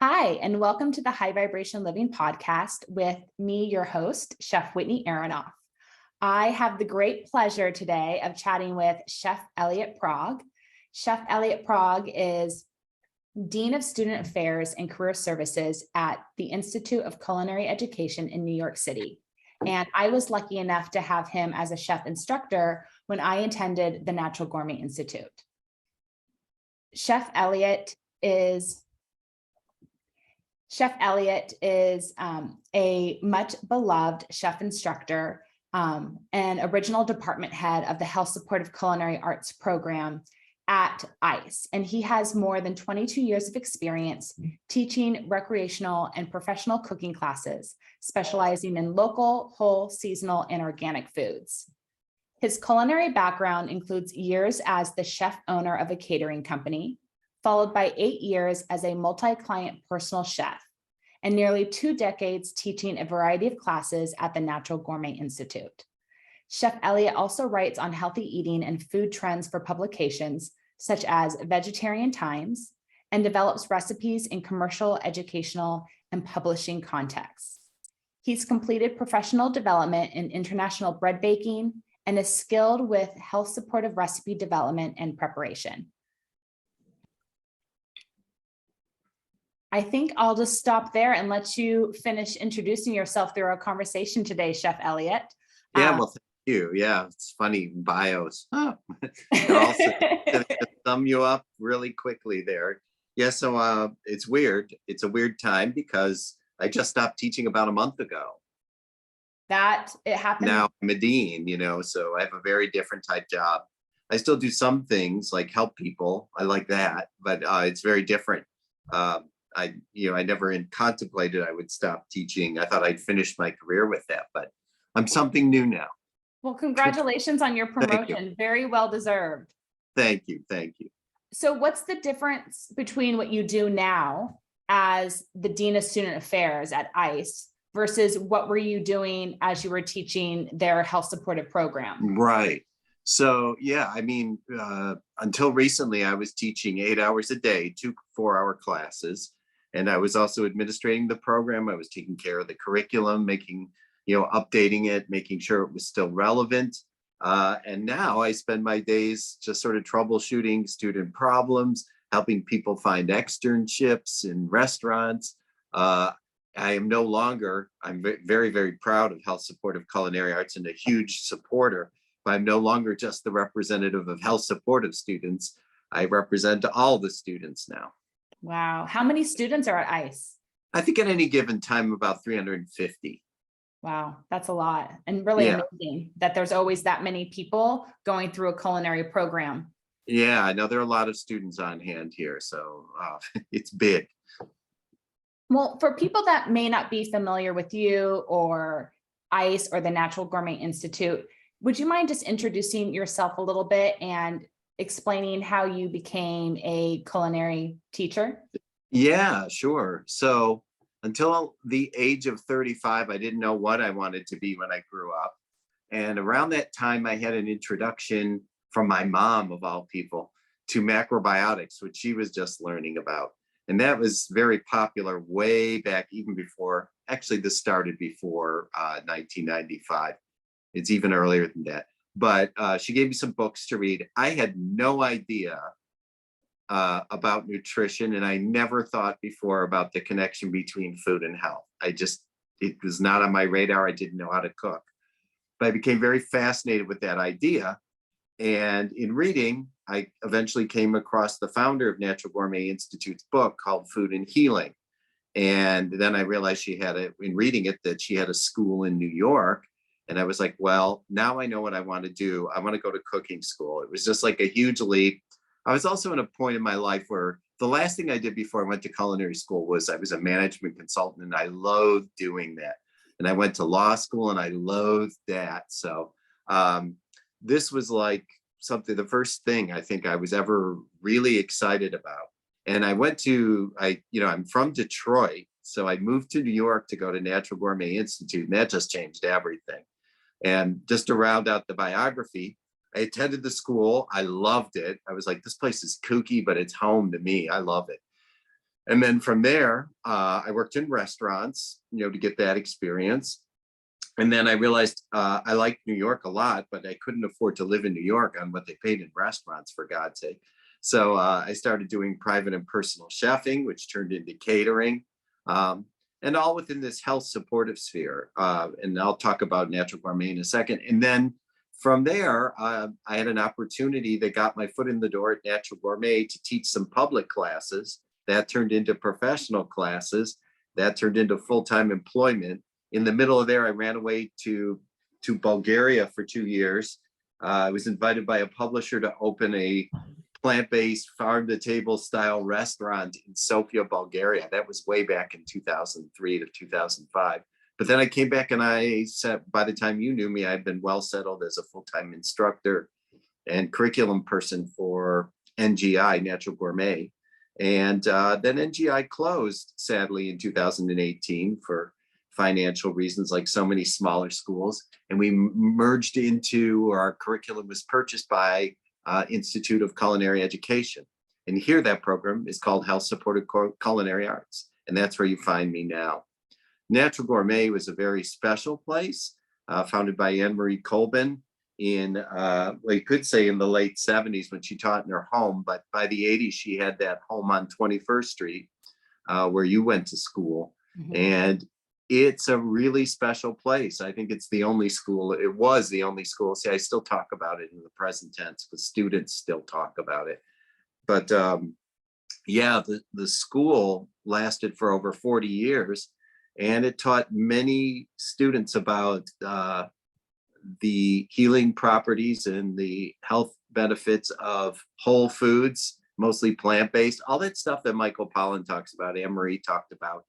Hi, and welcome to the High Vibration Living podcast with me, your host, Chef Whitney Aronoff. I have the great pleasure today of chatting with Chef Elliott Prag. Chef Elliott Prag is Dean of Student Affairs and Career Services at the Institute of Culinary Education in New York City. And I was lucky enough to have him as a chef instructor when I attended the Natural Gourmet Institute. Chef Elliott is a much beloved chef instructor and original department head of the Health-Supportive Culinary Arts program at ICE. And he has more than 22 years of experience teaching recreational and professional cooking classes, specializing in local, whole, seasonal, and organic foods. His culinary background includes years as the chef owner of a catering company, followed by 8 years as a multi-client personal chef, and nearly 2 decades teaching a variety of classes at the Natural Gourmet Institute. Chef Elliott also writes on healthy eating and food trends for publications such as Vegetarian Times, and develops recipes in commercial, educational, and publishing contexts. He's completed professional development in international bread baking and is skilled with health supportive recipe development and preparation. I think I'll just stop there and let you finish introducing yourself through our conversation today, Chef Elliott. Yeah, well, thank you. Yeah, it's funny, bios. They're also to sum you up really quickly there. Yeah, so it's weird. It's a weird time because I just stopped teaching about a month ago. That it happened. Now I'm a dean, so I have a very different type job. I still do some things like help people. I like that, but it's very different. I never contemplated I would stop teaching. I thought I'd finish my career with that, but I'm something new now. Well, congratulations on your promotion. Very well deserved. Thank you. Thank you. So what's the difference between what you do now as the Dean of Student Affairs at ICE versus what were you doing as you were teaching their health supportive program? Right. So, yeah, until recently, I was teaching 8 hours a day, 2 4-hour classes. And I was also administrating the program. I was taking care of the curriculum, updating it, making sure it was still relevant. And now I spend my days just sort of troubleshooting student problems, helping people find externships in restaurants. I'm very, very proud of Health Supportive Culinary Arts and a huge supporter, but I'm no longer just the representative of health supportive students. I represent all the students now. Wow. How many students are at ICE? I think at any given time, about 350. Wow, that's a lot. And really amazing that there's always that many people going through a culinary program. Yeah, I know there are a lot of students on hand here, so it's big. Well, for people that may not be familiar with you or ICE or the Natural Gourmet Institute, would you mind just introducing yourself a little bit and explaining how you became a culinary teacher? Yeah, sure. So until the age of 35, I didn't know what I wanted to be when I grew up. And around that time, I had an introduction from my mom, of all people, to macrobiotics, which she was just learning about. And that was very popular way back, even before, actually, this started before 1995. It's even earlier than that. But she gave me some books to read. I had no idea about nutrition, and I never thought before about the connection between food and health. It was not on my radar. I didn't know how to cook. But I became very fascinated with that idea. And in reading, I eventually came across the founder of Natural Gourmet Institute's book called Food and Healing. And then I realized in reading it, that she had a school in New York. And I was like, well, now I know what I want to do. I want to go to cooking school. It was just like a huge leap. I was also at a point in my life where the last thing I did before I went to culinary school was I was a management consultant, and I loathed doing that. And I went to law school, and I loathed that. So this was like the first thing I think I was ever really excited about. And I'm from Detroit. So I moved to New York to go to Natural Gourmet Institute, and that just changed everything. And just to round out the biography, I attended the school. I loved it. I was like, this place is kooky, but it's home to me. I love it. And then from there, I worked in restaurants, to get that experience. And then I realized I liked New York a lot, but I couldn't afford to live in New York on what they paid in restaurants, for God's sake. So I started doing private and personal chefing, which turned into catering, and all within this health supportive sphere. And I'll talk about Natural Gourmet in a second. And then from there, I had an opportunity that got my foot in the door at Natural Gourmet to teach some public classes. That turned into professional classes. That turned into full-time employment. In the middle of there, I ran away to Bulgaria for 2 years. I was invited by a publisher to open a plant-based farm-to-table style restaurant in Sofia, Bulgaria. That was way back in 2003 to 2005. But then I came back and I said, by the time you knew me, I'd been well settled as a full-time instructor and curriculum person for NGI, Natural Gourmet. And then NGI closed, sadly, in 2018 for financial reasons, like so many smaller schools. And we merged into, or our curriculum was purchased by Institute of Culinary Education. And here that program is called Health-Supportive Culinary Arts. And that's where you find me now. Natural Gourmet was a very special place, founded by Anne-Marie Colbin in, well, you could say in the late 70s when she taught in her home, but by the 80s, she had that home on 21st Street where you went to school. Mm-hmm. And it's a really special place. I think it's the only school, it was the only school. See, I still talk about it in the present tense, but students still talk about it. But yeah, the school lasted for over 40 years. And it taught many students about the healing properties and the health benefits of whole foods, mostly plant-based, all that stuff that Michael Pollan talks about, Anne-Marie talked about,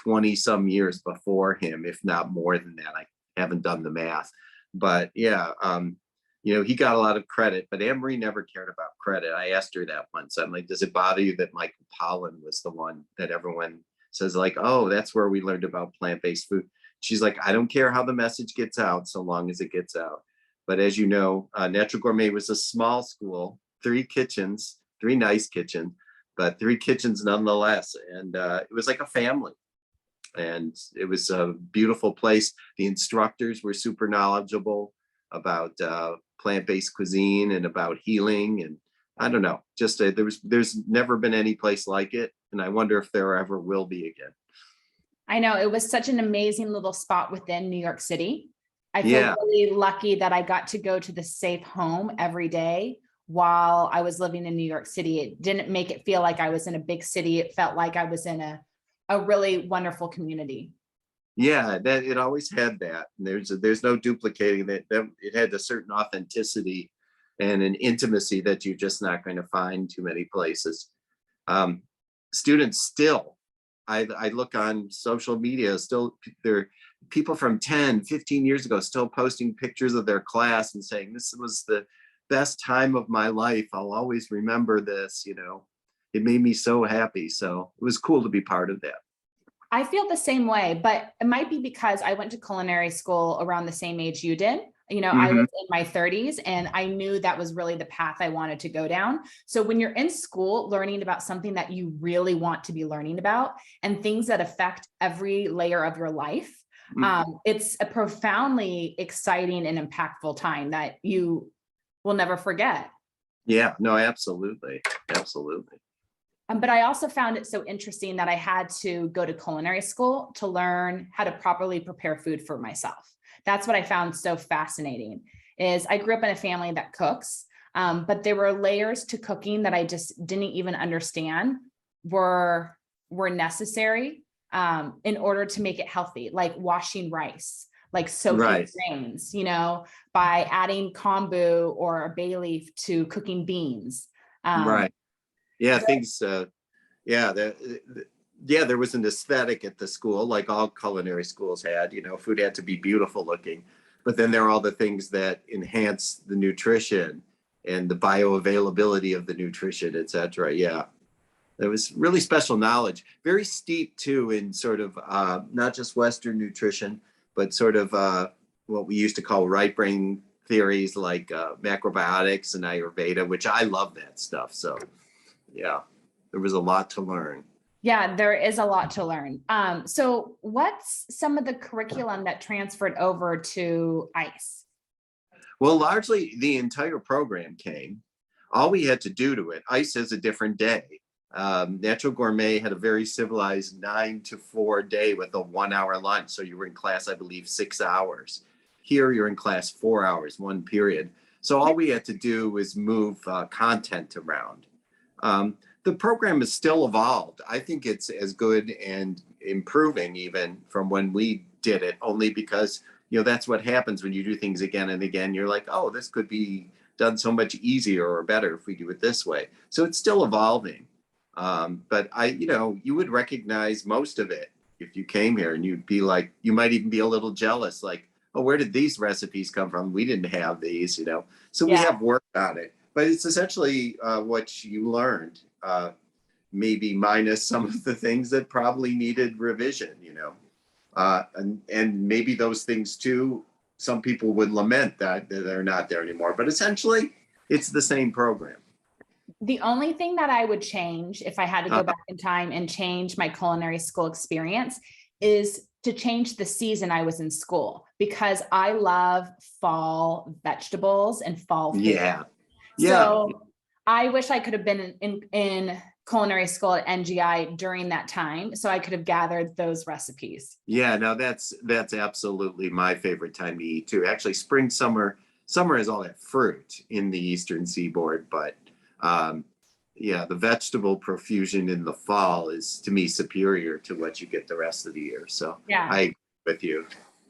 20 some years before him, if not more than that. I haven't done the math, but yeah, he got a lot of credit, but Anne-Marie never cared about credit. I asked her that once. I'm like, does it bother you that Michael Pollan was the one that everyone says like, oh, that's where we learned about plant-based food? She's like, I don't care how the message gets out so long as it gets out. But as you know, Natural Gourmet was a small school, 3 kitchens, 3 nice kitchens, but 3 kitchens nonetheless. And it was like a family. And it was a beautiful place. The instructors were super knowledgeable about plant-based cuisine and about healing. And I don't know, just there's never been any place like it. And I wonder if there ever will be again. I know, it was such an amazing little spot within New York City. I feel really lucky that I got to go to the safe home every day while I was living in New York City. It didn't make it feel like I was in a big city. It felt like I was in a really wonderful community. Yeah, that it always had that. And there's no duplicating that. It had a certain authenticity and an intimacy that you're just not going to find too many places. Students still, I look on social media, still there are people from 10, 15 years ago still posting pictures of their class and saying, this was the best time of my life. I'll always remember this, it made me so happy. So it was cool to be part of that. I feel the same way, but it might be because I went to culinary school around the same age you did. I was in my 30s and I knew that was really the path I wanted to go down. So when you're in school learning about something that you really want to be learning about and things that affect every layer of your life, it's a profoundly exciting and impactful time that you will never forget. Yeah, no, absolutely. Absolutely. But I also found it so interesting that I had to go to culinary school to learn how to properly prepare food for myself. That's what I found so fascinating is I grew up in a family that cooks, but there were layers to cooking that I just didn't even understand were necessary in order to make it healthy, like washing rice, like soaking grains, by adding kombu or a bay leaf to cooking beans. Right. Yeah, things, there was an aesthetic at the school, like all culinary schools had, food had to be beautiful looking, but then there are all the things that enhance the nutrition and the bioavailability of the nutrition, et cetera. Yeah, there was really special knowledge, very steeped too in sort of not just Western nutrition, but sort of what we used to call right brain theories like macrobiotics and Ayurveda, which I love that stuff. So yeah, there was a lot to learn. Yeah, there is a lot to learn. So what's some of the curriculum that transferred over to ICE? Well, largely the entire program came. All we had to do to it, ICE has a different day. Natural Gourmet had a very civilized 9 to 4 day with a 1 hour lunch. So you were in class, I believe, 6 hours. Here you're in class 4 hours, one period. So all we had to do was move content around. The program is still evolved. I think it's as good and improving even from when we did it, only because that's what happens when you do things again and again. You're like, oh, this could be done so much easier or better if we do it this way. So it's still evolving. But you would recognize most of it if you came here, and you'd be like, you might even be a little jealous, like, oh, where did these recipes come from? We didn't have these. So we have worked on it, but it's essentially what you learned, maybe minus some of the things that probably needed revision. And maybe those things too, some people would lament that they're not there anymore, but essentially it's the same program. The only thing that I would change if I had to go back in time and change my culinary school experience is to change the season I was in school, because I love fall vegetables and fall food. Yeah. So I wish I could have been in culinary school at NGI during that time, so I could have gathered those recipes. Yeah, no, that's absolutely my favorite time to eat too. Actually, spring, summer is all that fruit in the Eastern Seaboard, but the vegetable profusion in the fall is, to me, superior to what you get the rest of the year. So I agree with you.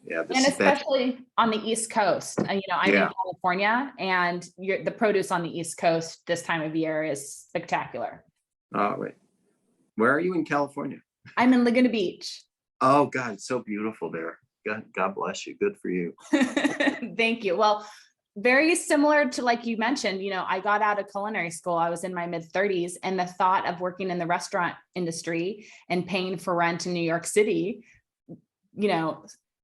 Yeah, and especially on the East Coast. I'm in California, and the produce on the East Coast this time of year is spectacular. All right. Where are you in California? I'm in Laguna Beach. Oh God, it's so beautiful there. God bless you. Good for you. Thank you. Well, very similar to, like you mentioned, I got out of culinary school. I was in my mid-30s, and the thought of working in the restaurant industry and paying for rent in New York City,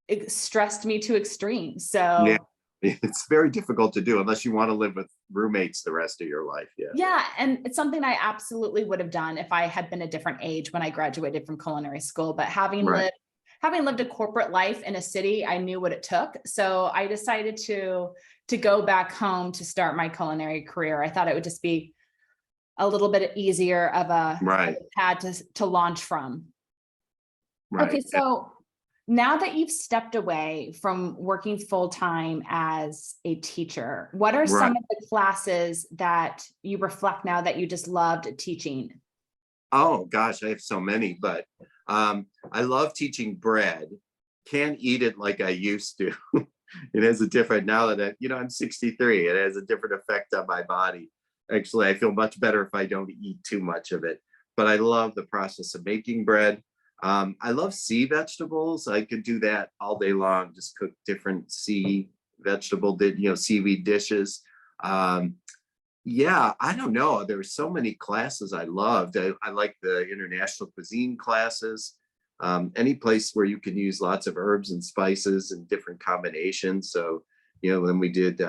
it stressed me to extreme. So it's very difficult to do unless you want to live with roommates the rest of your life. Yeah. And it's something I absolutely would have done if I had been a different age when I graduated from culinary school. But having lived a corporate life in a city, I knew what it took. So I decided to go back home to start my culinary career. I thought it would just be a little bit easier of a pad to launch from. Right. Okay. So now that you've stepped away from working full-time as a teacher, what are some of the classes that you reflect now that you just loved teaching? Oh gosh, I have so many, but I love teaching bread. Can't eat it like I used to. It has a different, now that I'm 63, it has a different effect on my body. Actually, I feel much better if I don't eat too much of it, but I love the process of making bread. I love sea vegetables. I could do that all day long, just cook different sea vegetable, seaweed dishes. I don't know. There were so many classes I loved. I like the international cuisine classes. Any place where you can use lots of herbs and spices and different combinations. So, then we did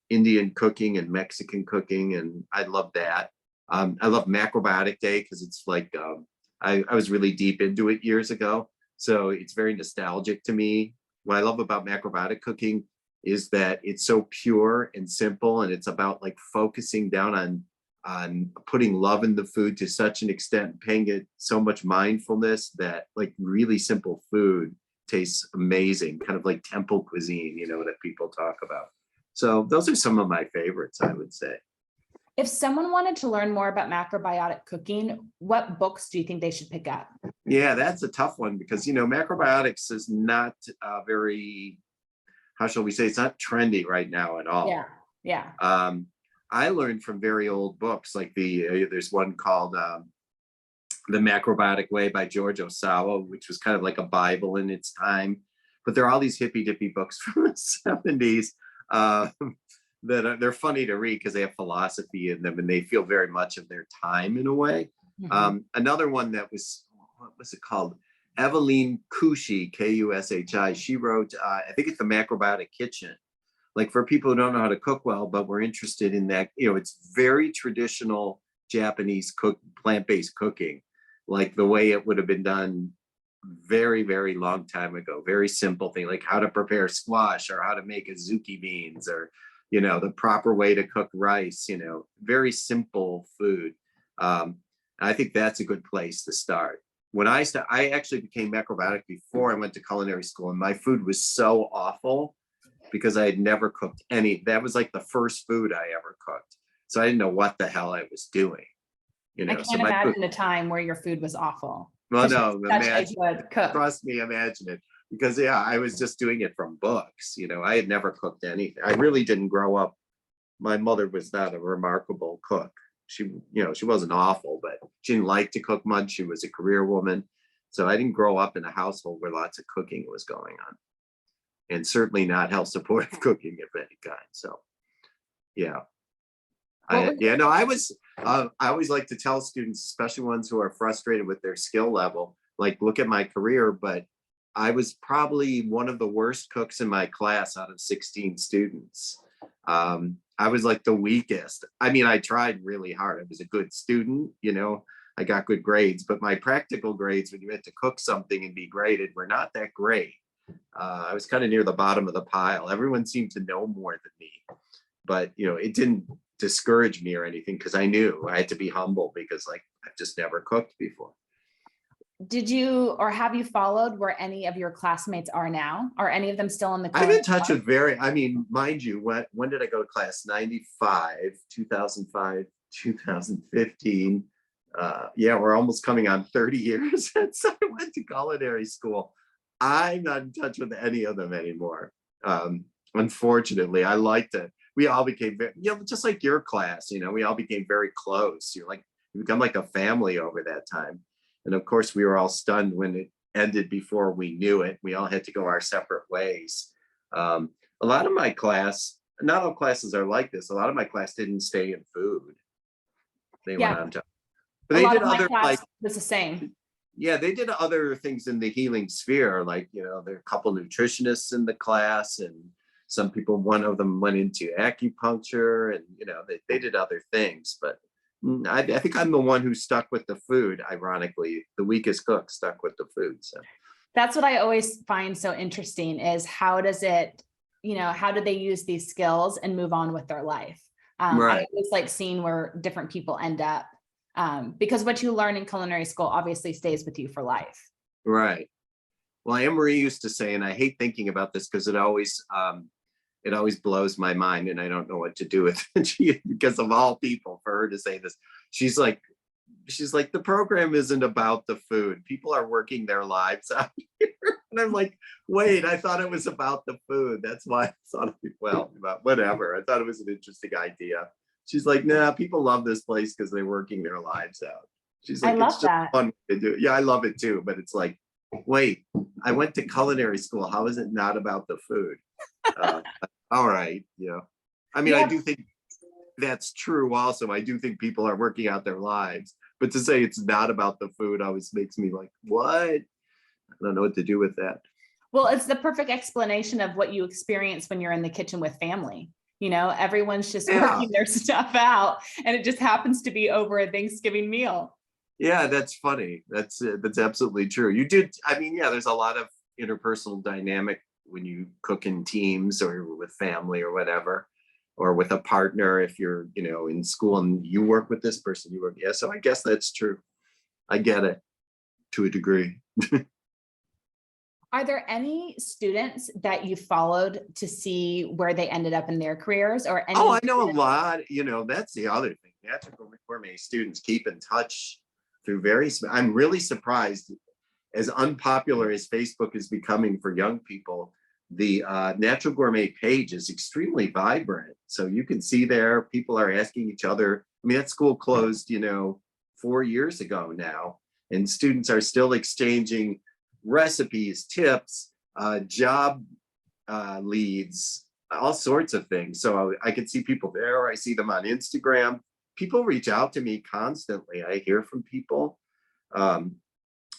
Indian cooking and Mexican cooking, and I love that. I love macrobiotic day because it's like, I was really deep into it years ago. So it's very nostalgic to me. What I love about macrobiotic cooking is that it's so pure and simple, and it's about like focusing down on putting love in the food to such an extent, paying it so much mindfulness that like really simple food tastes amazing, kind of like temple cuisine, that people talk about. So those are some of my favorites, I would say. If someone wanted to learn more about macrobiotic cooking, what books do you think they should pick up? Yeah, that's a tough one because, macrobiotics is not very, how shall we say, it's not trendy right now at all. Yeah. I learned from very old books, like there's one called The Macrobiotic Way by George Osawa, which was kind of like a Bible in its time. But there are all these hippy dippy books from the 70s they're funny to read because they have philosophy in them and they feel very much of their time in a way. Mm-hmm. Another one that was, what was it called? Eveline Kushi, Kushi. She wrote, I think it's The Macrobiotic Kitchen. Like for people who don't know how to cook well, but we're interested in that, it's very traditional Japanese plant-based cooking like the way it would have been done very, very long time ago. Very simple thing, like how to prepare squash or how to make azuki beans, or, the proper way to cook rice, very simple food. I think that's a good place to start. When I actually became acrobatic before I went to culinary school, and my food was so awful because I had never cooked any. That was like the first food I ever cooked. So I didn't know what the hell I was doing. I So can't my food, imagine a time where your food was awful. well, 'Cause no, you're such a imagine, good cook. trust me, imagine it. Because yeah, I was just doing it from books. I had never cooked anything. I really didn't grow up. My mother was not a remarkable cook. She wasn't awful, but she didn't like to cook much. She was a career woman. So I didn't grow up in a household where lots of cooking was going on. And certainly not health supportive cooking of any kind. So yeah. I always like to tell students, especially ones who are frustrated with their skill level, like, look at my career, but I was probably one of the worst cooks in my class out of 16 students. I was like the weakest. I mean, I tried really hard. I was a good student, I got good grades, but my practical grades, when you had to cook something and be graded, were not that great. I was kind of near the bottom of the pile. Everyone seemed to know more than me, but it didn't discourage me or anything, because I knew I had to be humble, because like I've just never cooked before. Did you, or have you followed where any of your classmates are now? Are any of them still in the I'm in culinary touch arts? with mind you, when did I go to class? 95, 2005, 2015. Yeah, we're almost coming on 30 years since I went to culinary school. I'm not in touch with any of them anymore. Unfortunately, I liked it. We all became very, just like your class, we all became very close. You become like a family over that time. And of course, we were all stunned when it ended before we knew it. We all had to go our separate ways. A lot of my class, not all classes are like this. A lot of my class didn't stay in food. They went on to, but A they lot did of my other, class like, was the same. yeah, they did other things in the healing sphere. Like, there are a couple nutritionists in the class, and some people, one of them went into acupuncture, and, they did other things. But I think I'm the one who stuck with the food. Ironically, the weakest cook stuck with the food. So That's what I always find so interesting, is how does it, how do they use these skills and move on with their life? I right. always like seeing where different people end up, because what you learn in culinary school obviously stays with you for life. Right. Well, Anne Marie used to say, and I hate thinking about this because it always blows my mind, and I don't know what to do with it. Because of all people, for her to say this, she's like, the program isn't about the food. People are working their lives out here. And I'm like, wait, I thought it was about the food. That's why I thought, about whatever. I thought it was an interesting idea. She's like, nah, people love this place because they're working their lives out. She's I like, it's love just that. fun to do. Yeah, I love it too. But it's like, wait, I went to culinary school. How is it not about the food? All right. Yeah. I mean, I do think that's true also. I do think people are working out their lives. But to say it's not about the food always makes me like, what? I don't know what to do with that. Well, it's the perfect explanation of what you experience when you're in the kitchen with family. Everyone's just working their stuff out, and it just happens to be over a Thanksgiving meal. Yeah, that's funny. That's absolutely true. You did. I mean, yeah, there's a lot of interpersonal dynamic when you cook in teams or with family or whatever, or with a partner. If you're, in school and you work with this person, you work. Yeah, so I guess that's true. I get it to a degree. Are there any students that you followed to see where they ended up in their careers, or any? Oh, I know a lot. That's the other thing. Natural Gourmet students keep in touch through I'm really surprised, as unpopular as Facebook is becoming for young people, the Natural Gourmet page is extremely vibrant. So you can see there, people are asking each other. I mean, that school closed, 4 years ago now, and students are still exchanging recipes, tips, job leads, all sorts of things. So I can see people there. I see them on Instagram. People reach out to me constantly. I hear from people,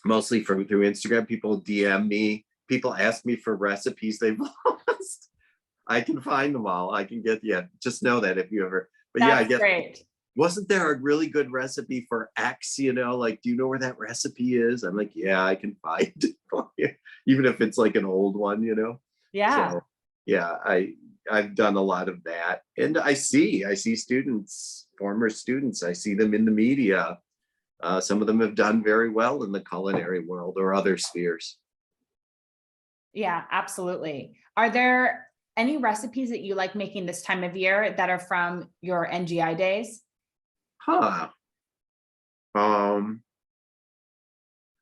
mostly through Instagram. People DM me. People ask me for recipes they've lost. I can find them all. I can get, just know that if you ever, but That's yeah, I guess great. wasn't there a really good recipe for X, you know, like, do you know where that recipe is? I'm like, yeah, I can find it for you, even if it's like an old one, you know? Yeah. So yeah, I've done a lot of that. And I see students, former students, I see them in the media. Some of them have done very well in the culinary world or other spheres. Yeah, absolutely. Are there any recipes that you like making this time of year that are from your NGI days? Huh. Um,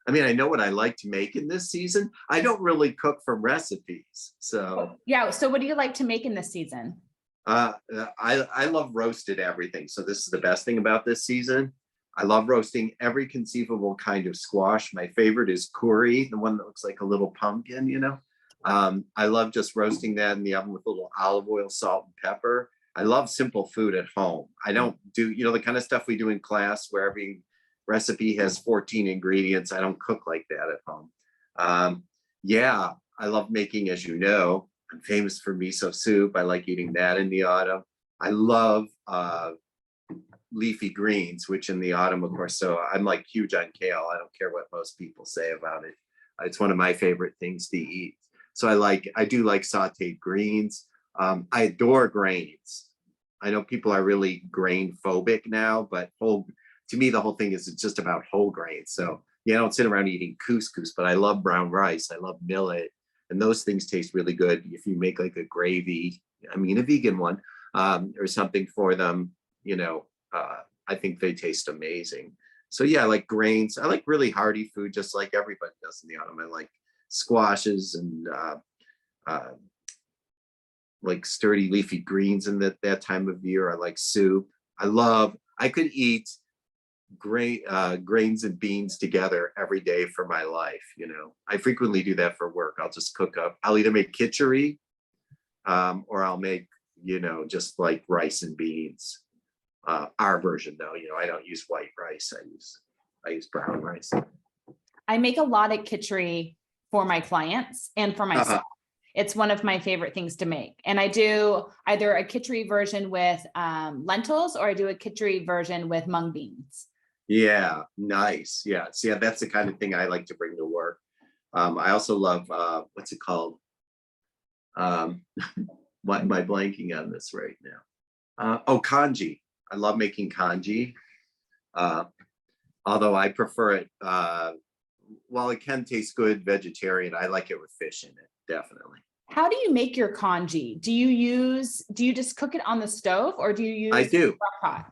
I mean, I know what I like to make in this season. I don't really cook from recipes. So Yeah. So what do you like to make in this season? I love roasted everything. So this is the best thing about this season. I love roasting every conceivable kind of squash. My favorite is curry, the one that looks like a little pumpkin, you know. I love just roasting that in the oven with a little olive oil, salt, and pepper. I love simple food at home. I don't do, you know, the kind of stuff we do in class where every recipe has 14 ingredients. I don't cook like that at home. Yeah, I love making, as you know, I'm famous for miso soup. I like eating that in the autumn. I love leafy greens, which in the autumn, of course, so I'm like huge on kale. I don't care what most people say about it. It's one of my favorite things to eat. So I do like sauteed greens. I adore grains. I know people are really grain phobic now, but to me, the whole thing is it's just about whole grains. So yeah, I don't sit around eating couscous, but I love brown rice. I love millet, and those things taste really good if you make like a gravy. I mean, a vegan one, or something for them. You know, I think they taste amazing. So yeah, I like grains. I like really hearty food, just like everybody does in the autumn. I like squashes and uh, like sturdy leafy greens in that time of year. I like soup. I could eat grains and beans together every day for my life. You know, I frequently do that for work. I'll just cook up, I'll either make kitchery, or I'll make, you know, just like rice and beans. Our version though, you know, I don't use white rice. I use brown rice. I make a lot of kitchery for my clients and for myself. It's one of my favorite things to make. And I do either a kitchery version with lentils, or I do a kitchery version with mung beans. Yeah, nice. Yeah. So yeah, that's the kind of thing I like to bring to work. I also love what's it called? Why am I blanking on this right now? Kanji. I love making kanji. Although I prefer it, while it can taste good vegetarian, I like it with fish in it, definitely. How do you make your congee? Do you just cook it on the stove, or do you use I do. a crock pot?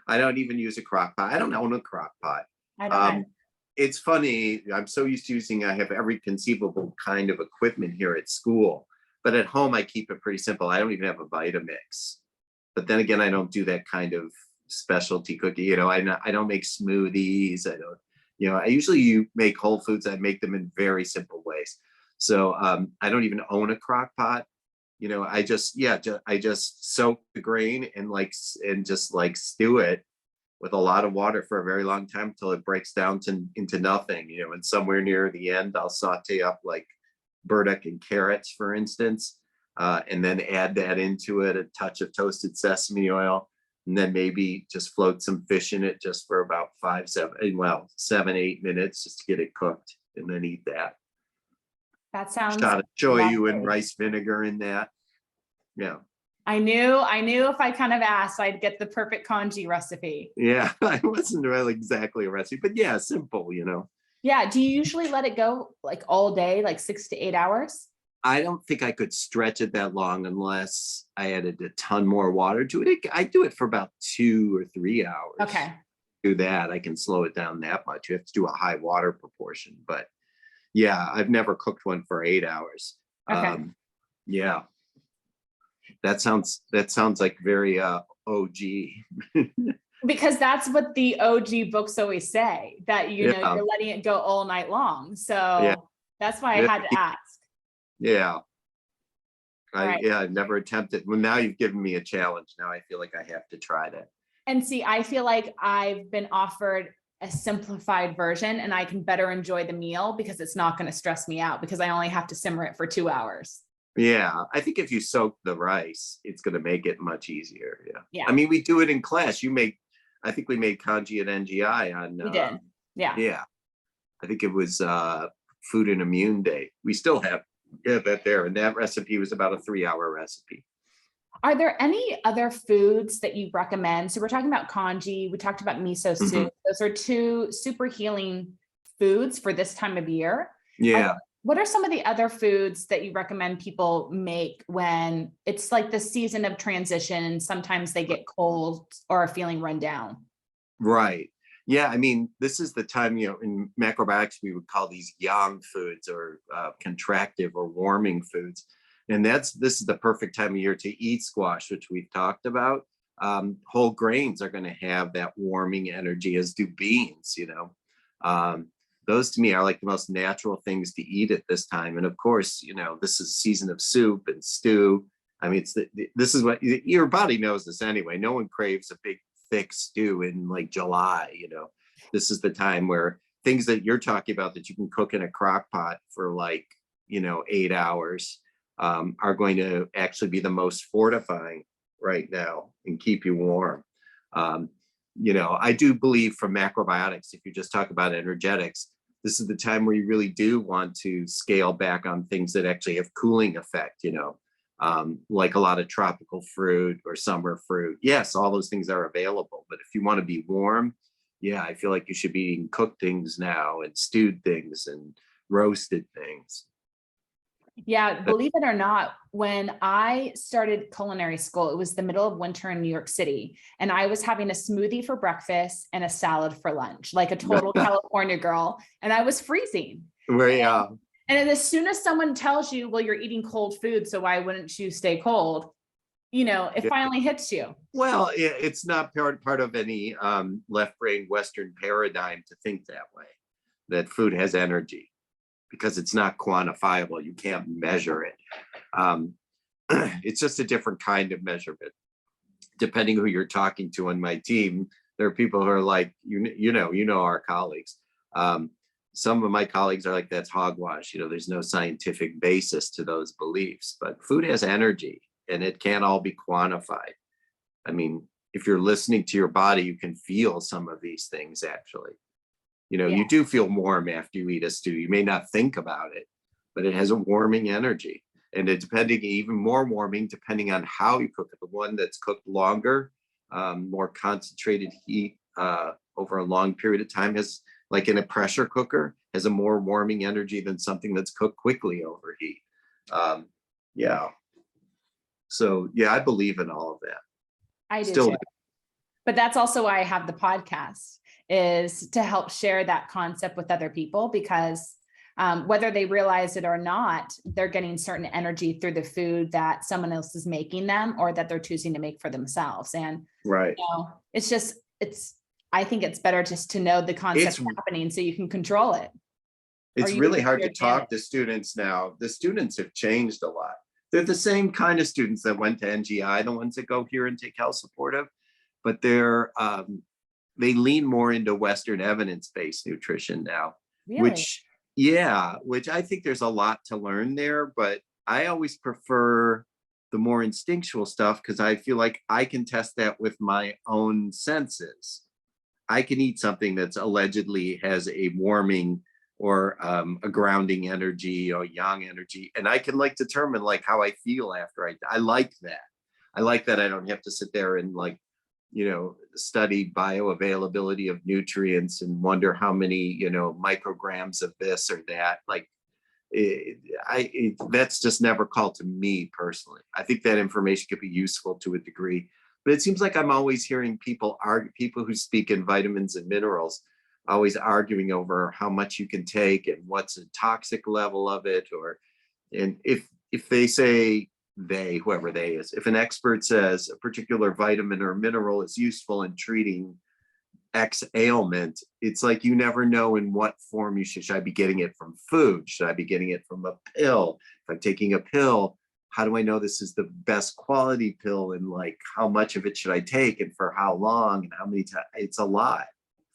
I don't even use a crock pot. I don't own a crock pot. I don't. It's funny. I'm so used to I have every conceivable kind of equipment here at school, but at home I keep it pretty simple. I don't even have a Vitamix. But then again, I don't do that kind of specialty cookie. You know, I don't make smoothies. I don't, you know, I usually make whole foods. I make them in very simple ways. So I don't even own a crock pot. You know, I just soak the grain and just like stew it with a lot of water for a very long time until it breaks down into nothing. You know, and somewhere near the end, I'll saute up like burdock and carrots, for instance, and then add that into it, a touch of toasted sesame oil, and then maybe just float some fish in it just for about 7, 8 minutes just to get it cooked, and then eat that. That sounds Shot of shoyu and lovely. rice vinegar in that. Yeah. I knew if I kind of asked, I'd get the perfect congee recipe. Yeah, I wasn't really exactly a recipe, but yeah, simple, you know. Yeah. Do you usually let it go like all day, like 6 to 8 hours? I don't think I could stretch it that long unless I added a ton more water to it. I do it for about 2 or 3 hours. Okay. Do that. I can slow it down that much. You have to do a high water proportion, but yeah, I've never cooked one for 8 hours. Okay. Yeah, that sounds like very OG. Because that's what the OG books always say, that, you know, Yeah. you're letting it go all night long. So Yeah. that's why I had to ask. Yeah. Right. I've never attempted. Well, now you've given me a challenge. Now I feel like I have to try that. And see, I feel like I've been offered a simplified version, and I can better enjoy the meal because it's not going to stress me out because I only have to simmer it for 2 hours. Yeah, I think if you soak the rice, it's going to make it much easier. Yeah. I Yeah, mean, we do it in class. I think we made congee at NGI on, we did. Yeah. yeah, I think it was Food and Immune Day. We still have that there. And that recipe was about a 3-hour recipe. Are there any other foods that you recommend? So we're talking about congee, we talked about miso Mhm. soup. Those are two super healing foods for this time of year. Yeah. What are some of the other foods that you recommend people make when it's like the season of transition and sometimes they get cold or are feeling run down? Right. Yeah. I mean, this is the time, in macrobiotics, we would call these yang foods or contractive or warming foods. And this is the perfect time of year to eat squash, which we've talked about. Whole grains are going to have that warming energy, as do beans. Um, those to me are like the most natural things to eat at this time. And of course, this is a season of soup and stew. I mean, this is what your body knows this anyway. No one craves a big thick stew in like July. This is the time where things that you're talking about that you can cook in a crock pot for like 8 hours are going to actually be the most fortifying right now and keep you warm. um, I do believe from macrobiotics, if you just talk about energetics, this is the time where you really do want to scale back on things that actually have cooling effect. Like a lot of tropical fruit or summer fruit. Yes, all those things are available. But if you want to be warm, yeah, I feel like you should be eating cooked things now and stewed things and roasted things. Yeah, believe it or not, when I started culinary school, it was the middle of winter in New York City, and I was having a smoothie for breakfast and a salad for lunch, like a total California girl, and I was freezing. Where, And, yeah, and then as soon as someone tells you, well, you're eating cold food, so why wouldn't you stay cold? It yeah. finally hits you. Well, it's not part of any left brain Western paradigm to think that way, that food has energy, because it's not quantifiable. You can't measure it. Um, it's just a different kind of measurement. Depending who you're talking to on my team, there are people who are like, our colleagues. Some of my colleagues are like, that's hogwash. There's no scientific basis to those beliefs, but food has energy and it can't all be quantified. I mean, if you're listening to your body, you can feel some of these things actually. Yeah. You do feel warm after you eat a stew. You may not think about it, but it has a warming energy. And it's even more warming depending on how you cook it. The one that's cooked longer, more concentrated heat over a long period of time has, like in a pressure cooker, has a more warming energy than something that's cooked quickly over heat. Yeah. So yeah, I believe in all of that. I do Still too. But that's also why I have the podcast, is to help share that concept with other people, because whether they realize it or not, they're getting certain energy through the food that someone else is making them or that they're choosing to make for themselves. And right. I think it's better just to know the concept happening so you can control it. It's really hard to talk to students now. The students have changed a lot. They're the same kind of students that went to NGI, the ones that go here and take Health-Supportive, but they lean more into Western evidence-based nutrition now. Really? which I think there's a lot to learn there, but I always prefer the more instinctual stuff because I feel like I can test that with my own senses. I can eat something that's allegedly has a warming or a grounding energy or yang energy, and I can like determine like how I feel after I like that. I like that I don't have to sit there and like study bioavailability of nutrients and wonder how many micrograms of this or that. Like that's just never called to me personally. I think that information could be useful to a degree, but it seems like I'm always hearing people who speak in vitamins and minerals always arguing over how much you can take and what's a toxic level of it. And if they say, whoever they is, if an expert says a particular vitamin or mineral is useful in treating X ailment, it's like you never know in what form should I be getting it from food? Should I be getting it from a pill? If I'm taking a pill, how do I know this is the best quality pill, and like how much of it should I take and for how long and how many times? It's a lot.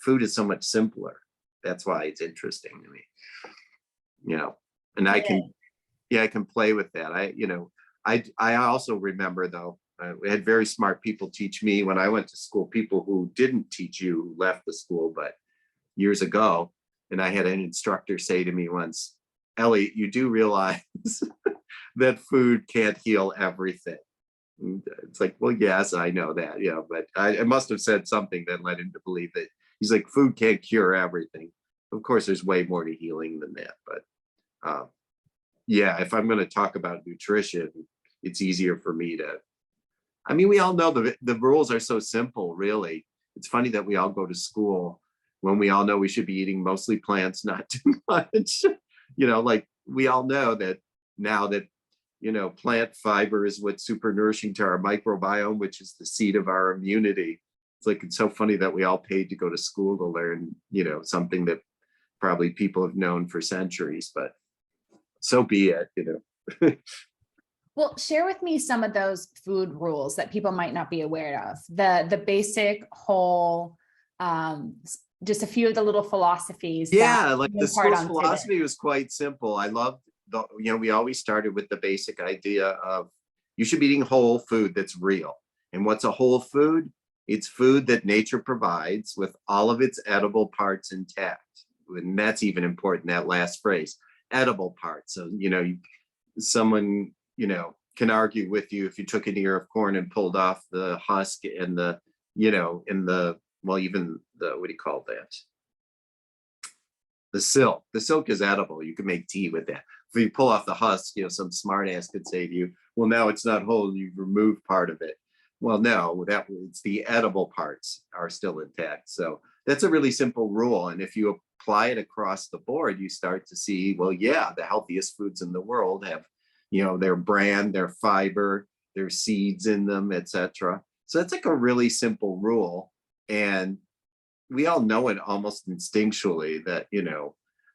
Food is so much simpler. That's why it's interesting to me. And I can yeah, I can play with that. I also remember though, we had very smart people teach me when I went to school, people who didn't teach you, who left the school, but years ago. And I had an instructor say to me once, Elliott, you do realize that food can't heal everything. And it's like, well, yes, I know that, but I must have said something that led him to believe that. He's like, food can't cure everything. Of course, there's way more to healing than that. But yeah, if I'm going to talk about nutrition, it's easier for me to, I mean, we all know the rules are so simple, really. It's funny that we all go to school when we all know we should be eating mostly plants, not too much. Like we all know that now that, plant fiber is what's super nourishing to our microbiome, which is the seat of our immunity. It's like, it's so funny that we all paid to go to school to learn, something that probably people have known for centuries, but so be it, Well, share with me some of those food rules that people might not be aware of. The basic whole, just a few of the little philosophies. Yeah, like the impart school's on philosophy was quite simple. I loved we always started with the basic idea of you should be eating whole food that's real. And what's a whole food? It's food that nature provides with all of its edible parts intact. And that's even important, that last phrase, edible parts. So, someone, can argue with you if you took an ear of corn and pulled off the husk and even the, what do you call that? The silk. The silk is edible. You can make tea with that. If you pull off the husk, some smart ass could say to you, well, now it's not whole, you've removed part of it. Well, no, it's the edible parts are still intact. So that's a really simple rule. And if you apply it across the board, you start to see, well, yeah, the healthiest foods in the world have, their bran, their fiber, their seeds in them, etc. So that's like a really simple rule. And we all know it almost instinctually that,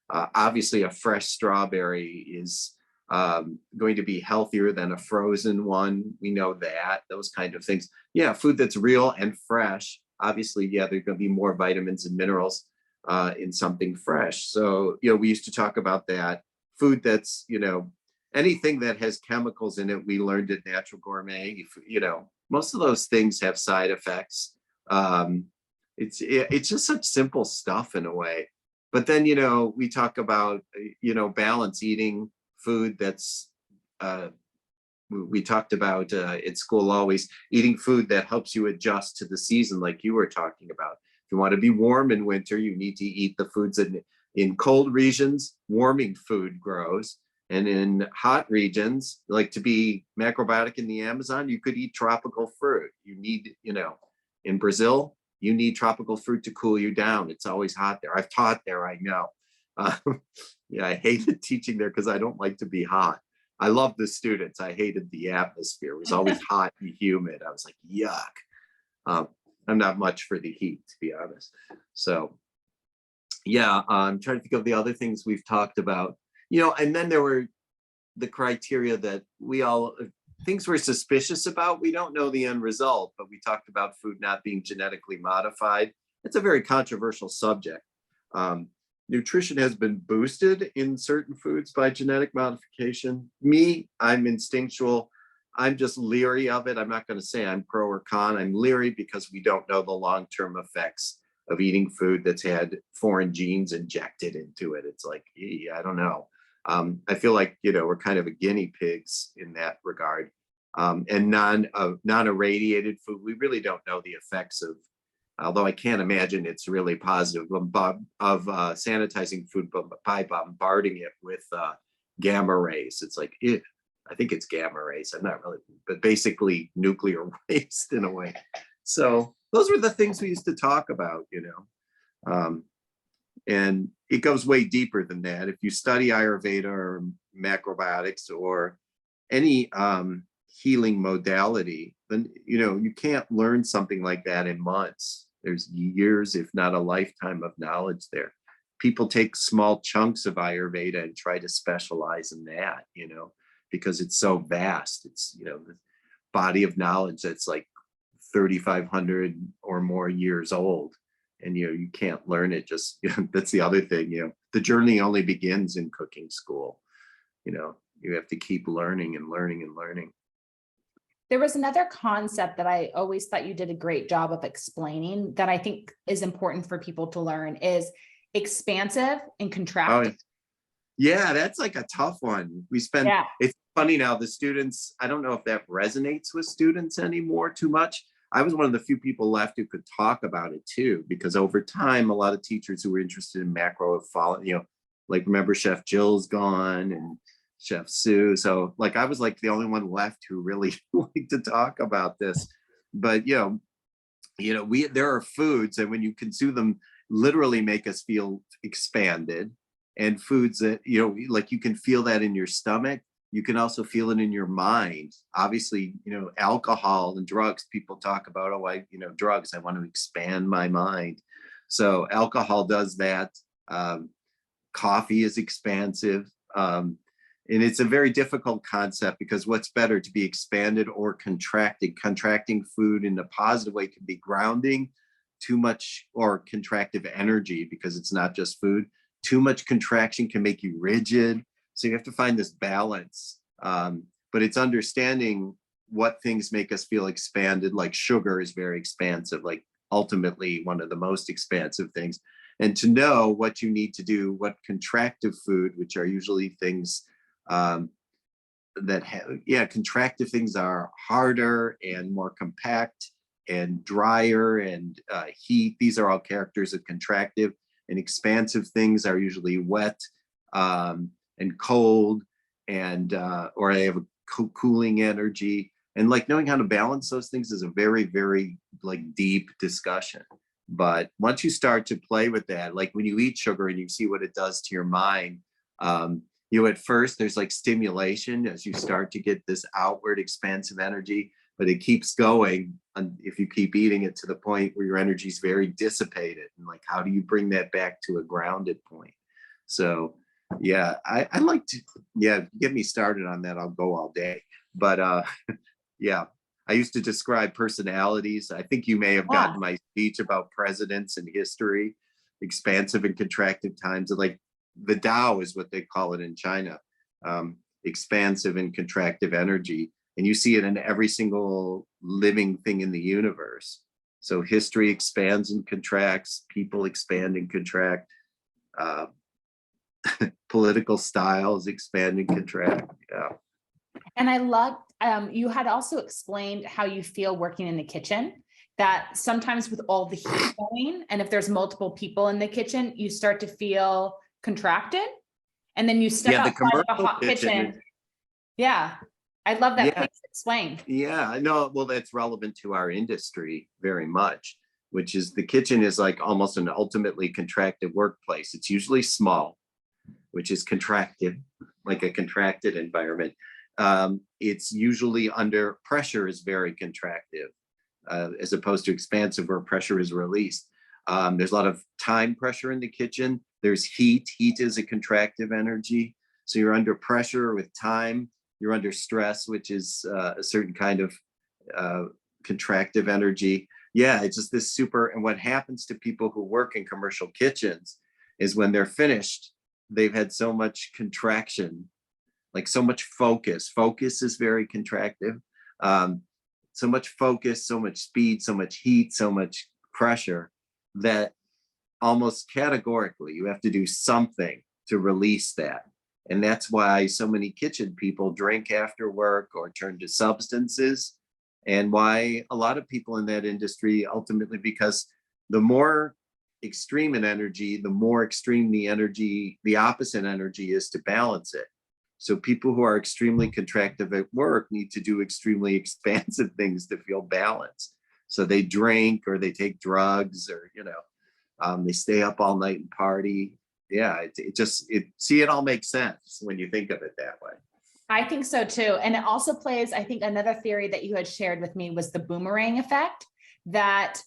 obviously a fresh strawberry is going to be healthier than a frozen one. We know that, those kind of things. Yeah, food that's real and fresh. Obviously, yeah, there's going to be more vitamins and minerals in something fresh. So, we used to talk about that. Food that's, anything that has chemicals in it, we learned at Natural Gourmet, most of those things have side effects. It's just such simple stuff in a way. But then, we talk about, balance, eating food that's, we talked about at school always eating food that helps you adjust to the season, like you were talking about. If you want to be warm in winter, you need to eat the foods in cold regions, warming food grows. And in hot regions, like to be macrobiotic in the Amazon, you could eat tropical fruit. You need, in Brazil, you need tropical fruit to cool you down. It's always hot there. I've taught there, I know. Yeah, I hated teaching there because I don't like to be hot. I loved the students. I hated the atmosphere. It was always hot and humid. I was like, yuck. I'm not much for the heat, to be honest. So yeah, I'm trying to think of the other things we've talked about. And then there were the criteria that things we're suspicious about. We don't know the end result, but we talked about food not being genetically modified. It's a very controversial subject. Nutrition has been boosted in certain foods by genetic modification. Me, I'm instinctual. I'm just leery of it. I'm not going to say I'm pro or con. I'm leery because we don't know the long-term effects of eating food that's had foreign genes injected into it. It's like, I don't know. I feel like, we're kind of a guinea pigs in that regard. And non-irradiated food, we really don't know the effects of, although I can't imagine it's really positive, of sanitizing food by bombarding it with gamma rays. It's like, I think it's gamma rays. I'm not really, but basically nuclear waste in a way. So those were the things we used to talk about, and it goes way deeper than that. If you study Ayurveda or macrobiotics or any healing modality, then you can't learn something like that in months. There's years, if not a lifetime of knowledge there. People take small chunks of Ayurveda and try to specialize in that, because it's so vast. It's, the body of knowledge that's like 3,500 or more years old. And, you can't learn it just, that's the other thing, the journey only begins in cooking school. You have to keep learning and learning and learning. There was another concept that I always thought you did a great job of explaining that I think is important for people to learn is expansive and Oh, contracting. yeah, that's like a tough one. Yeah. It's funny now, the students, I don't know if that resonates with students anymore too much. I was one of the few people left who could talk about it too, because over time, a lot of teachers who were interested in macro have followed, like remember Chef Jill's gone and Chef Sue. So like, I was like the only one left who really liked to talk about this. But, there are foods and when you consume them, literally make us feel expanded, and foods that, like you can feel that in your stomach. You can also feel it in your mind. Obviously, alcohol and drugs, people talk about, drugs, I want to expand my mind. So alcohol does that. Coffee is expansive. And it's a very difficult concept because what's better, to be expanded or contracted? Contracting food in a positive way can be grounding. Too much or contractive energy, because it's not just food. Too much contraction can make you rigid. So you have to find this balance. But it's understanding what things make us feel expanded, like sugar is very expansive, like ultimately one of the most expansive things. And to know what you need to do, what contractive food, which are usually things contractive things are harder and more compact and drier and heat. These are all characters of contractive. And expansive things are usually wet and cold, and or they have a cooling energy. And like knowing how to balance those things is a very, very like deep discussion. But once you start to play with that, like when you eat sugar and you see what it does to your mind, at first there's like stimulation as you start to get this outward expansive energy, but it keeps going. And if you keep eating it to the point where your energy is very dissipated, and like, how do you bring that back to a grounded point? So yeah, I like to, get me started on that. I'll go all day, but yeah, I used to describe personalities. I think you may have gotten my speech about presidents and history, expansive and contractive times. Like the Tao is what they call it in China, expansive and contractive energy. And you see it in every single living thing in the universe. So history expands and contracts, people expand and contract, political styles expand and contract. Yeah. And I loved, you had also explained how you feel working in the kitchen, that sometimes with all the heat going, and if there's multiple people in the kitchen, you start to feel contracted. And then you step outside of a hot kitchen. Yeah. I love that. Please explain. Yeah, I know. Well, that's relevant to our industry very much, which is the kitchen is like almost an ultimately contracted workplace. It's usually small, which is contracted, like a contracted environment. It's usually under pressure is very contractive, as opposed to expansive where pressure is released. There's a lot of time pressure in the kitchen. There's heat. Heat is a contractive energy. So you're under pressure with time. You're under stress, which is a certain kind of contractive energy. Yeah, it's just this super. And what happens to people who work in commercial kitchens is when they're finished, they've had so much contraction, like so much focus. Focus is very contractive. So much focus, so much speed, so much heat, so much pressure that almost categorically you have to do something to release that. And that's why so many kitchen people drink after work or turn to substances, and why a lot of people in that industry ultimately, because the more extreme in energy, the more extreme the energy, the opposite energy is to balance it. So people who are extremely contractive at work need to do extremely expansive things to feel balanced. So they drink or they take drugs or, they stay up all night and party. Yeah, it all makes sense when you think of it that way. I think so too. And it also plays, I think another theory that you had shared with me was the boomerang effect, that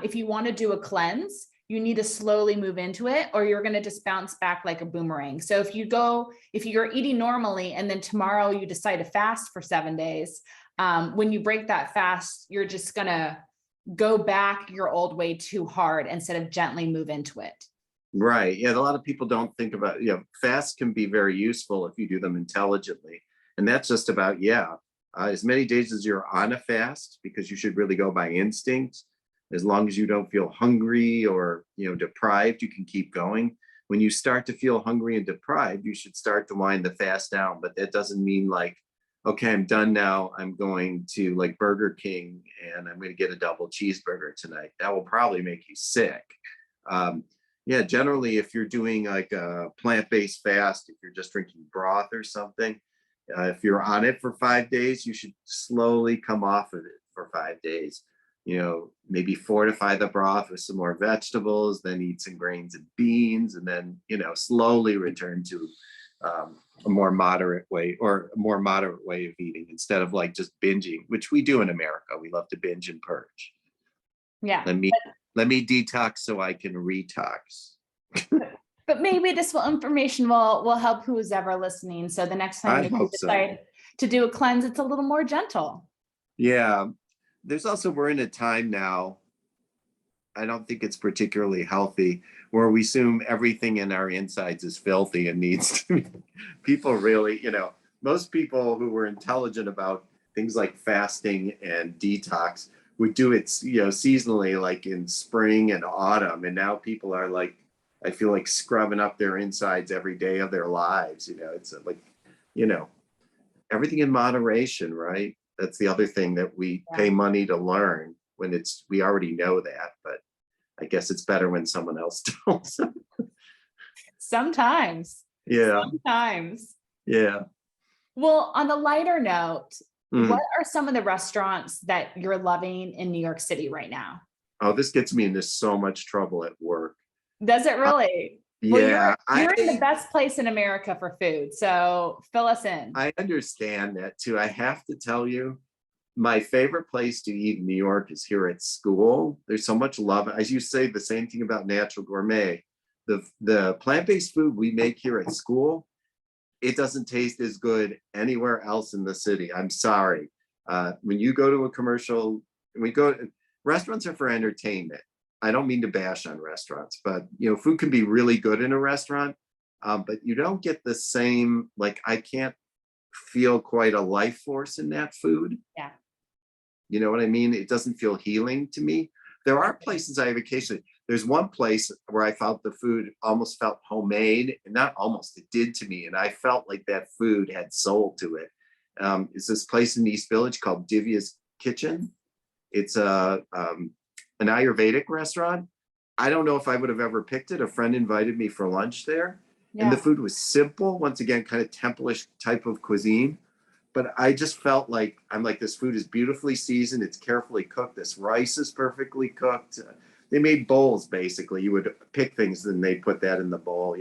if you want to do a cleanse, you need to slowly move into it, or you're going to just bounce back like a boomerang. So if you're eating normally and then tomorrow you decide to fast for 7 days, when you break that fast, you're just going to go back your old way too hard instead of gently move into it. Right. Yeah. A lot of people don't think about, fasts can be very useful if you do them intelligently. And that's just about, as many days as you're on a fast, because you should really go by instinct. As long as you don't feel hungry or, deprived, you can keep going. When you start to feel hungry and deprived, you should start to wind the fast down. But that doesn't mean like, okay, I'm done now. I'm going to like Burger King and I'm going to get a double cheeseburger tonight. That will probably make you sick. Um, yeah, generally, if you're doing like a plant-based fast, if you're just drinking broth or something, if you're on it for 5 days, you should slowly come off of it for 5 days. Maybe fortify the broth with some more vegetables, then eat some grains and beans, and then, slowly return to a more moderate way of eating instead of like just binging, which we do in America. We love to binge and purge. Yeah. Let me detox so I can retox. But maybe this information will help who's ever listening. So the next time you decide to do a cleanse, it's a little more gentle. Yeah. We're in a time now, I don't think it's particularly healthy, where we assume everything in our insides is filthy and needs to be, people really, most people who were intelligent about things like fasting and detox would do it, seasonally, like in spring and autumn. And now people are like, I feel like scrubbing up their insides every day of their lives. It's like, everything in moderation, right? That's the other thing that we pay money to learn, when we already know that, but I guess it's better when someone else tells. Sometimes. Yeah. Sometimes. Yeah. Well, on the lighter note, Mm. what are some of the restaurants that you're loving in New York City right now? Oh, this gets me into so much trouble at work. Does it really? Yeah. Well, you're in the best place in America for food, so fill us in. I understand that too. I have to tell you, my favorite place to eat in New York is here at school. There's so much love. As you say, the same thing about Natural Gourmet. The plant-based food we make here at school, it doesn't taste as good anywhere else in the city. I'm sorry. When you go to a commercial, restaurants are for entertainment. I don't mean to bash on restaurants, but food can be really good in a restaurant, but you don't get the same, like, I can't feel quite a life force in that food. Yeah. You know what I mean? It doesn't feel healing to me. There are places I have occasionally. There's one place where I felt the food almost felt homemade, and not almost, it did to me. And I felt like that food had soul to it. It's this place in East Village called Divya's Kitchen. It's an Ayurvedic restaurant. I don't know if I would have ever picked it. A friend invited me for lunch there, and the food was simple. Once again, kind of temple-ish type of cuisine. But I just felt like, I'm like, this food is beautifully seasoned. It's carefully cooked. This rice is perfectly cooked. They made bowls, basically. You would pick things and they put that in the bowl,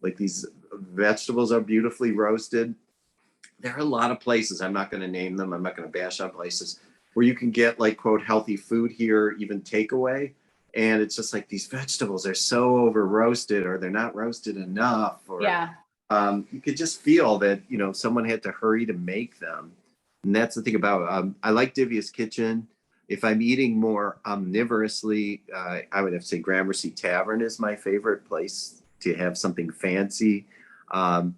like these vegetables are beautifully roasted. There are a lot of places, I'm not going to name them, I'm not going to bash on places, where you can get like, quote, healthy food here, even takeaway. And it's just like, these vegetables are so over roasted, or they're not roasted enough, or you could just feel that, someone had to hurry to make them. And that's the thing about, I like Divya's Kitchen. If I'm eating more omnivorously, I would have to say Gramercy Tavern is my favorite place to have something fancy. I'm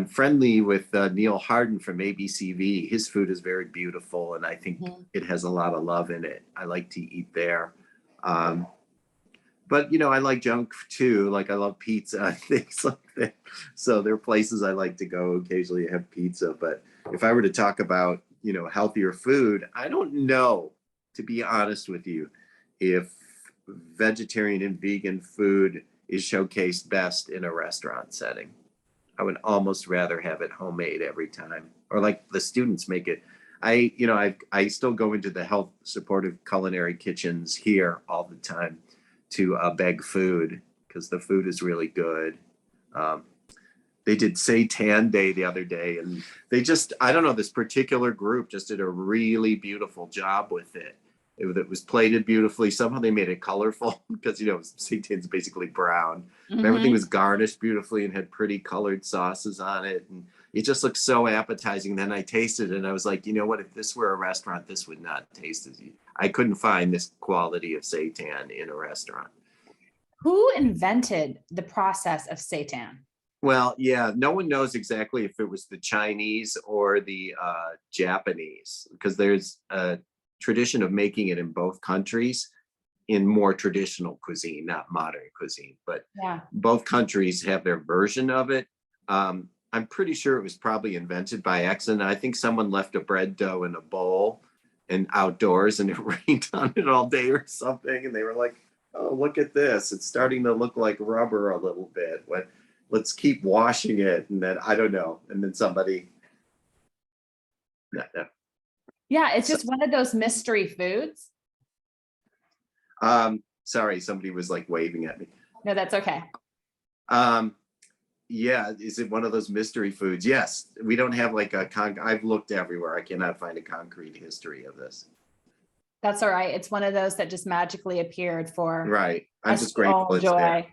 friendly with Neil Harden from ABCV. His food is very beautiful, and I think it has a lot of love in it. I like to eat there. But, I like junk too. Like, I love pizza and things like that. So there are places I like to go occasionally to have pizza. But if I were to talk about, healthier food, I don't know, to be honest with you, if vegetarian and vegan food is showcased best in a restaurant setting. I would almost rather have it homemade every time, or like the students make it. I still go into the Health-Supportive Culinary Kitchens here all the time to beg food, because the food is really good. They did Seitan Day the other day, and I don't know, this particular group just did a really beautiful job with it. It was plated beautifully. Somehow they made it colorful, because, Seitan's basically brown. But everything was garnished beautifully and had pretty colored sauces on it. And it just looked so appetizing. Then I tasted it and I was like, you know what, if this were a restaurant, this would not taste as I couldn't find this quality of seitan in a restaurant. Who invented the process of seitan? Well, yeah, no one knows exactly if it was the Chinese or the Japanese, because there's a tradition of making it in both countries in more traditional cuisine, not modern cuisine, but Yeah. both countries have their version of it. I'm pretty sure it was probably invented by accident. I think someone left a bread dough in a bowl and outdoors and it rained on it all day or something. And they were like, oh, look at this. It's starting to look like rubber a little bit. Let's keep washing it. And then I don't know. And then somebody, no, no. Yeah, it's So, just one of those mystery foods. sorry, somebody was like waving at me. No, that's okay. Yeah, is it one of those mystery foods? Yes, we don't have like I've looked everywhere. I cannot find a concrete history of this. That's all right. It's one of those that just magically appeared for Right. I'm us just to all grateful it's there. enjoy.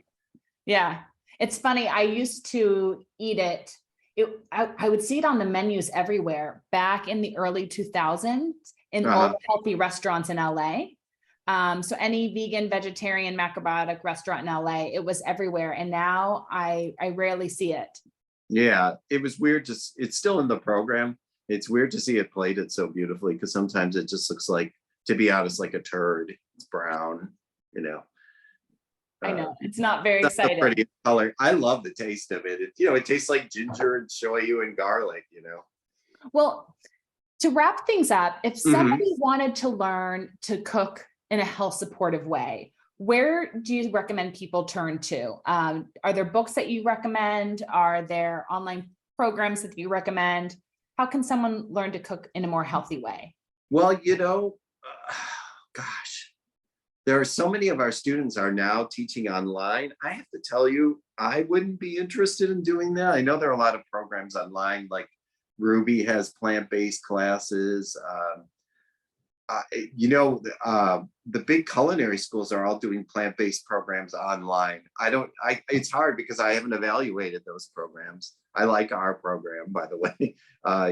Yeah, it's funny. I used to eat it. I would see it on the menus everywhere back in the early 2000s in all the healthy restaurants in LA. So any vegan, vegetarian, macrobiotic restaurant in LA, it was everywhere. And now I rarely see it. Yeah, it was weird. Just it's still in the program. It's weird to see it plated so beautifully because sometimes it just looks like, to be honest, like a turd. It's brown, you know. I know it's not very That's a exciting. pretty color. I love the taste of it. It tastes like ginger and shoyu and garlic, Well, to wrap things up, if somebody wanted to learn to cook in a health supportive way, where do you recommend people turn to? Are there books that you recommend? Are there online programs that you recommend? How can someone learn to cook in a more healthy way? Well, gosh, there are so many of our students are now teaching online. I have to tell you, I wouldn't be interested in doing that. I know there are a lot of programs online, like Ruby has plant-based classes. The big culinary schools are all doing plant-based programs online. It's hard because I haven't evaluated those programs. I like our program, by the way,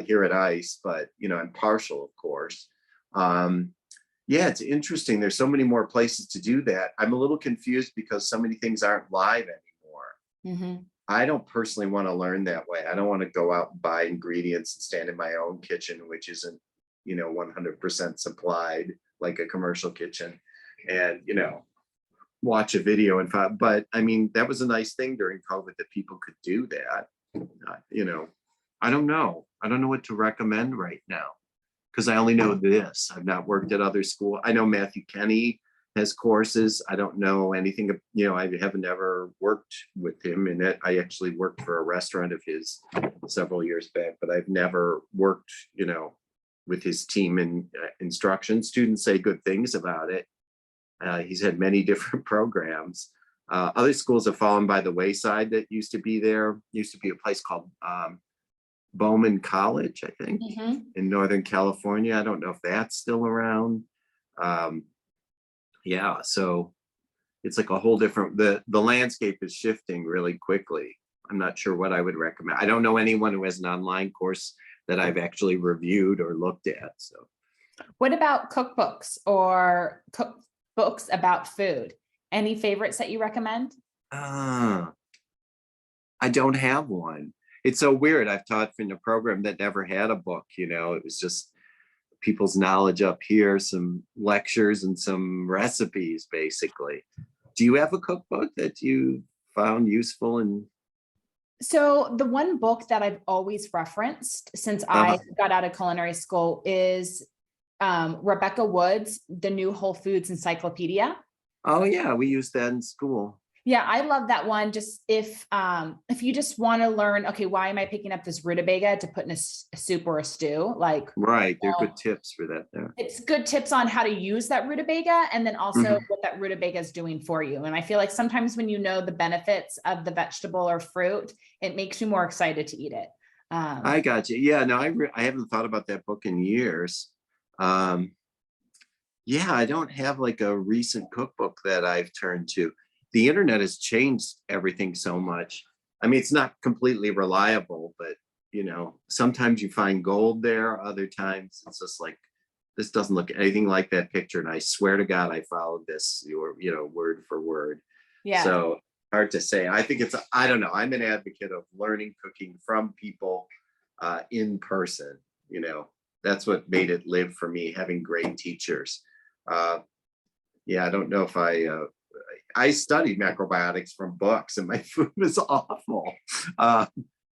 here at ICE, but I'm partial, of course. Yeah, it's interesting. There's so many more places to do that. I'm a little confused because so many things aren't live anymore. I don't personally want to learn that way. I don't want to go out and buy ingredients and stand in my own kitchen, which isn't 100% supplied like a commercial kitchen, and watch a video but I mean, that was a nice thing during COVID that people could do that. I don't know what to recommend right now because I only know this. I've not worked at other school. I know Matthew Kenny has courses. I don't know anything, I haven't ever worked with him in it. I actually worked for a restaurant of his several years back, but I've never worked with his team and instruction. Students say good things about it. He's had many different programs. Other schools have fallen by the wayside that used to be there. Used to be a place called Bowman College, I think, in Northern California. I don't know if that's still around. Yeah, so it's like a whole different, the landscape is shifting really quickly. I'm not sure what I would recommend. I don't know anyone who has an online course that I've actually reviewed or looked at. So what about cookbooks or cookbooks about food? Any favorites that you recommend? I don't have one. It's so weird. I've taught in a program that never had a book, it was just people's knowledge up here, some lectures and some recipes, basically. Do you have a cookbook that you found useful? And so the one book that I've always referenced since I got out of culinary school is Rebecca Wood's The New Whole Foods Encyclopedia. Oh yeah, we used that in school. Yeah, I love that one. Just if you just want to learn, okay, why am I picking up this rutabaga to put in a soup or a stew? Right, they're good tips for that there. It's good tips on how to use that rutabaga and then also what that rutabaga is doing for you. And I feel like sometimes when you know the benefits of the vegetable or fruit, it makes you more excited to eat it. I got you. Yeah, no, I haven't thought about that book in years. Yeah, I don't have like a recent cookbook that I've turned to. The internet has changed everything so much. I mean, it's not completely reliable, but sometimes you find gold there. Other times it's just like, this doesn't look anything like that picture. And I swear to God, I followed this, word for word. Yeah. So hard to say. I think I don't know. I'm an advocate of learning cooking from people in person. That's what made it live for me, having great teachers. Yeah, I don't know if I studied macrobiotics from books and my food was awful.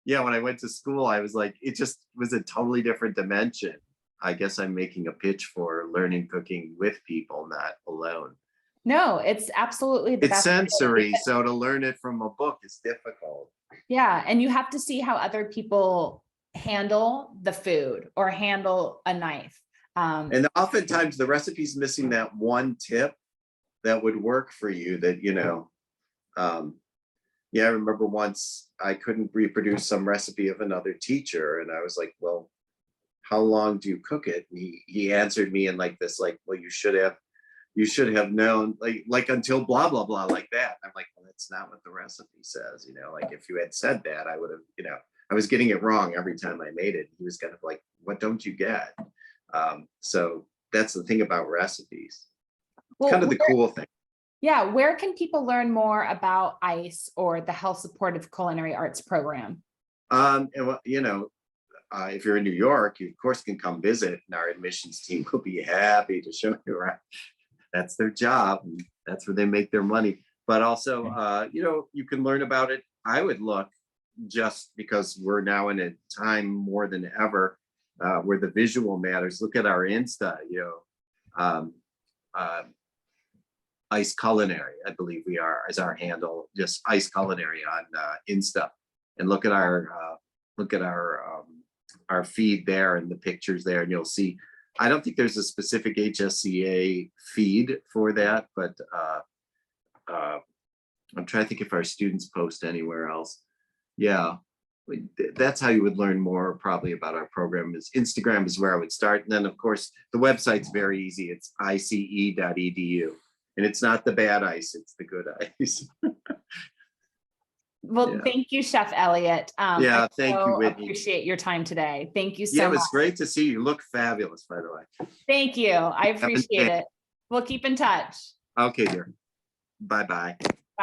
Yeah, when I went to school, I was like, it just was a totally different dimension. I guess I'm making a pitch for learning cooking with people, not alone. No, it's absolutely the It's best way. sensory, so to learn it from a book is difficult. Yeah, and you have to see how other people handle the food or handle a knife. And oftentimes the recipe's missing that one tip that would work for you yeah, I remember once I couldn't reproduce some recipe of another teacher, and I was like, well, how long do you cook it? And he answered me in like this, like, well, you should have known, like until blah blah blah, like that. I'm like, well, that's not what the recipe says. Like if you had said that, I would have, I was getting it wrong every time I made it. He was kind of like, what don't you get? So that's the thing about recipes. Well, Kind of the cool thing. yeah, where can people learn more about ICE or the Health-Supportive Culinary Arts program? And if you're in New York, you of course can come visit, and our admissions team will be happy to show you around. That's their job, and that's where they make their money. But also, you can learn about it. I would look, just because we're now in a time more than ever where the visual matters. Look at our Insta, Ice Culinary, I believe we are, as our handle, just Ice Culinary on Insta, and look at our feed there and the pictures there, and you'll see. I don't think there's a specific HSCA feed for that, but I'm trying to think if our students post anywhere else. Yeah, that's how you would learn more probably about our program. Is Instagram is where I would start, and then of course the website's very easy. It's ice.edu. And it's not the bad ice, it's the good ice. Well, Yeah. Thank you, Chef Elliott. Yeah, thank you, Whitney. Appreciate your time today. Thank you so Yeah, it much. was great to see you. You look fabulous, by the way. Thank you. I appreciate it. We'll keep in touch. Okay, dear. Bye-bye.